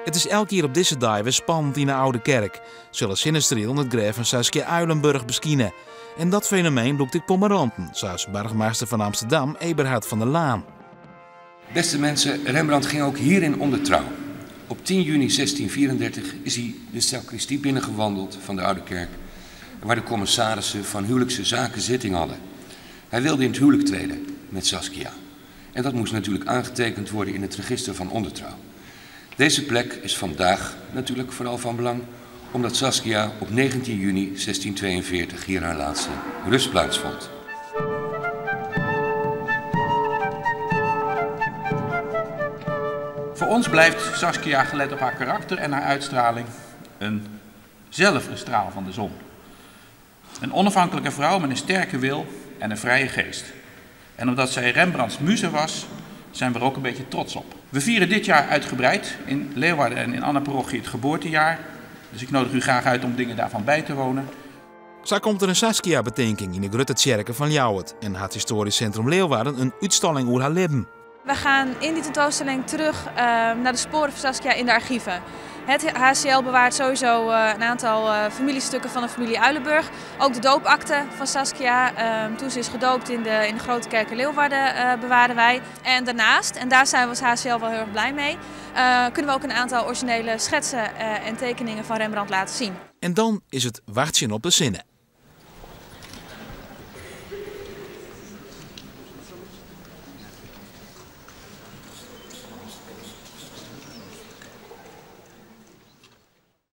Het is elke keer op deze dag weer spannend in de Oude Kerk. Zullen Sinnestriel het graf van Saskia Uilenburg beskienen. En dat fenomeen doet ik Pomeranten, zoals burgemeester van Amsterdam Eberhard van der Laan. Beste mensen, Rembrandt ging ook hierin onder trouw. Op 10 juni 1634 is hij de sacristie binnengewandeld van de Oude Kerk, waar de commissarissen van huwelijkse zaken zitting hadden. Hij wilde in het huwelijk treden met Saskia. En dat moest natuurlijk aangetekend worden in het register van ondertrouw. Deze plek is vandaag natuurlijk vooral van belang, omdat Saskia op 19 juni 1642 hier haar laatste rustplaats vond. Voor ons blijft Saskia, gelet op haar karakter en haar uitstraling, zelf een straal van de zon. Een onafhankelijke vrouw met een sterke wil en een vrije geest. En omdat zij Rembrandts muze was, zijn we er ook een beetje trots op. We vieren dit jaar uitgebreid in Leeuwarden en in Anna-parochie het geboortejaar. Dus ik nodig u graag uit om dingen daarvan bij te wonen. Zo komt er een Saskia-bedenking in de Grote Tjerke van Ljouwert en het historisch centrum Leeuwarden een uitstalling over haar leven. We gaan in die tentoonstelling terug naar de sporen van Saskia in de archieven. Het HCL bewaart sowieso een aantal familiestukken van de familie Uilenburg. Ook de doopakte van Saskia, toen ze is gedoopt in de Grote Kerk in Leeuwarden, bewaren wij. En daarnaast, en daar zijn we als HCL wel heel erg blij mee, kunnen we ook een aantal originele schetsen en tekeningen van Rembrandt laten zien. En dan is het wachten op de zinnen.